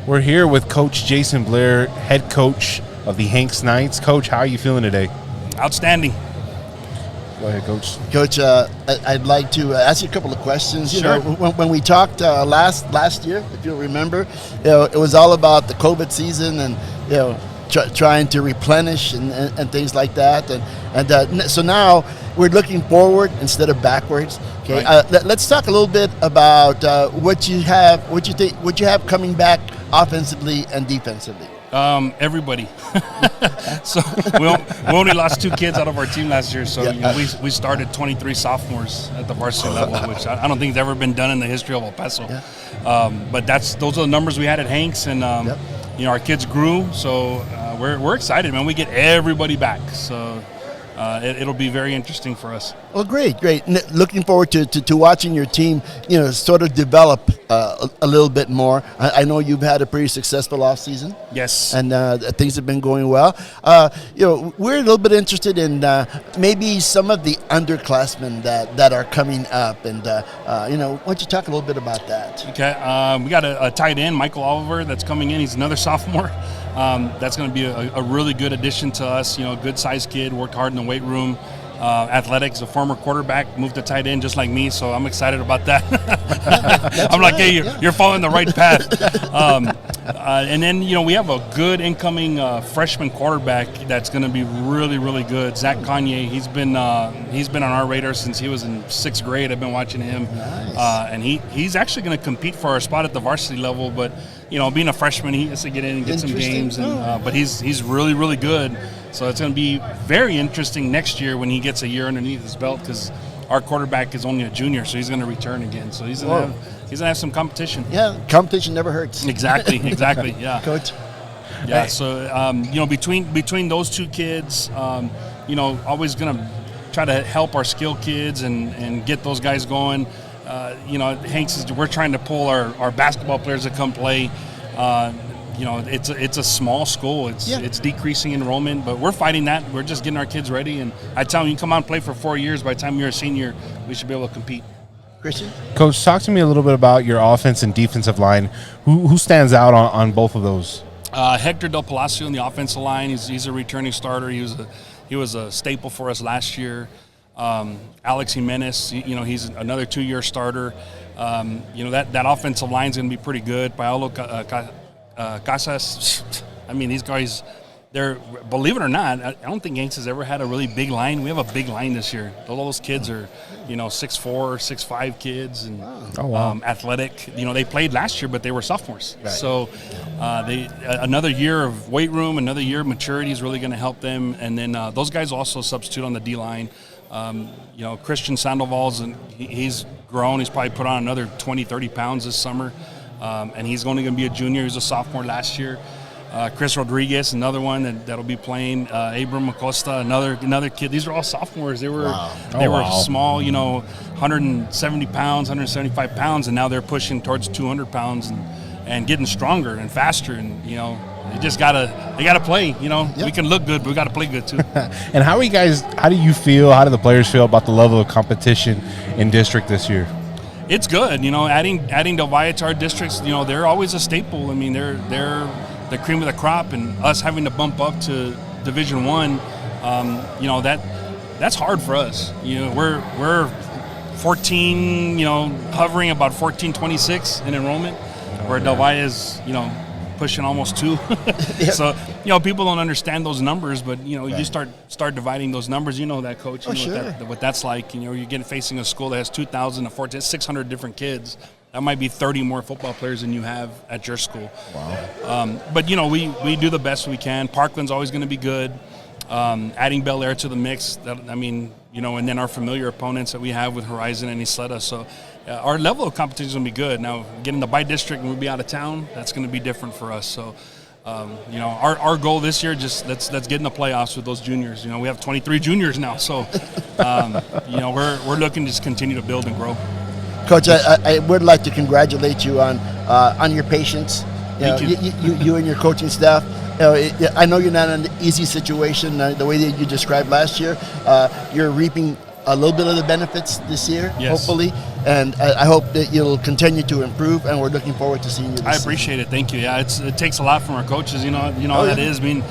We're here with Coach Jason Blair, head coach of the Hanks Knights. Coach, how are you feeling today? Outstanding. Go ahead, Coach. Coach, I'd like to ask you a couple of questions. Sure. When we talked last year, if you remember, it was all about the COVID season and trying to replenish and things like that. And so now we're looking forward instead of backwards. Okay. Right. Let's talk a little bit about what you have coming back offensively and defensively. Everybody. So we only lost 2 kids out of our team last year. So we started 23 sophomores at the varsity level, which I don't think has ever been done in the history of El Paso. Yeah. But those are the numbers we had at Hanks, and our kids grew. So we're excited, man. We get everybody back. So it'll be very interesting for us. Well, great. Looking forward to watching your team, sort of develop a little bit more. I know you've had a pretty successful off season. Yes. And things have been going well. We're a little bit interested in maybe some of the underclassmen that are coming up, and why don't you talk a little bit about that? Okay. We got a tight end, Michael Oliver, that's coming in. He's another sophomore. That's going to be a really good addition to us. Good sized kid, worked hard in the weight room. Athletics, a former quarterback, moved to tight end just like me, so I'm excited about that. I'm like, hey, you're following the right path. And then we have a good incoming freshman quarterback that's going to be really, really good. Zach Kanye, he's been on our radar since he was in 6th grade. I've been watching him. Nice. And he's actually going to compete for our spot at the varsity level, but being a freshman, he has to get in and get some games. But he's really, really good. So it's going to be very interesting next year when he gets a year underneath his belt, because our quarterback is only a junior, so he's going to return again. So he's going to have some competition. Yeah, competition never hurts. Exactly. Yeah, Coach. Yeah. So between those 2 kids, always going to try to help our skill kids and get those guys going. Hanks we're trying to pull our basketball players to come play. It's a small school. It's decreasing enrollment, but we're fighting that. We're just getting our kids ready. And I tell them, you come out and play for 4 years. By the time you're a senior, we should be able to compete. Christian? Coach, talk to me a little bit about your offense and defensive line. Who stands out on both of those? Hector Del Palacio on the offensive line. He's a returning starter. He was a staple for us last year. Alex Jimenez, he's another 2-year starter. That offensive line is going to be pretty good. Paolo Casas, these guys, believe it or not, I don't think Yanks has ever had a really big line. We have a big line this year. All those kids are, 6'4", 6'5" kids, and athletic. They played last year, but they were sophomores. Right. So another year of weight room, another year of maturity is really going to help them. And then those guys also substitute on the D-line. Christian Sandoval's, and he's grown. He's probably put on another 20, 30 pounds this summer. And he's only going to be a junior. He was a sophomore last year. Chris Rodriguez, another one that'll be playing. Abram Acosta, another kid. These are all sophomores. They were small, 170 pounds, 175 pounds, and now they're pushing towards 200 pounds and getting stronger and faster. And they gotta play. We can look good, but we got to play good too. And how do you feel? How do the players feel about the level of competition in district this year? It's good, adding Del Valle to our districts. They're always a staple. they're the cream of the crop, and us having to bump up to Division I, that's hard for us. We're 14, hovering about 1426 in enrollment, where Del Valle is, pushing almost 2. Yep. So, people don't understand those numbers, but, you start dividing those numbers. That, Coach. What that's like. You're facing a school that has 2,000 to 14, 600 different kids. That might be 30 more football players than you have at your school. Wow. But, we do the best we can. Parkland's always going to be good. Adding Blair to the mix, and then our familiar opponents that we have with Horizon and Isleta. So our level of competition is going to be good. Now, getting the by-district and we'll be out of town, that's going to be different for us. So, our goal this year, just let's get in the playoffs with those juniors. We have 23 juniors now. So, we're looking to just continue to build and grow. Coach, I would like to congratulate you on your patience. You and your coaching staff. I know you're not in an easy situation. The way that you described last year, you're reaping a little bit of the benefits this year, Yes. hopefully. And I hope that you'll continue to improve, and we're looking forward to seeing you this I appreciate it. Thank you. Yeah, it takes a lot from our coaches. You know how Oh, that yeah. is. I mean,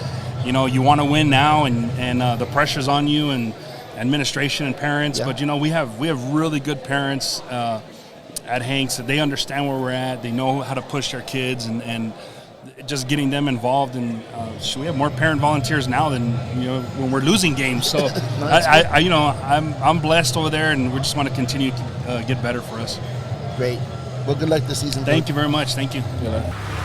you want to win now, and the pressure's on you, and administration and parents. Yeah. But we have really good parents at Hanks. That they understand where we're at. They know how to push their kids, and just getting them involved. And we have more parent volunteers now than when we're losing games. So I'm blessed over there, and we just want to continue to get better for us. Great. Well, good luck this season. Thank you very much. Thank you. Good luck.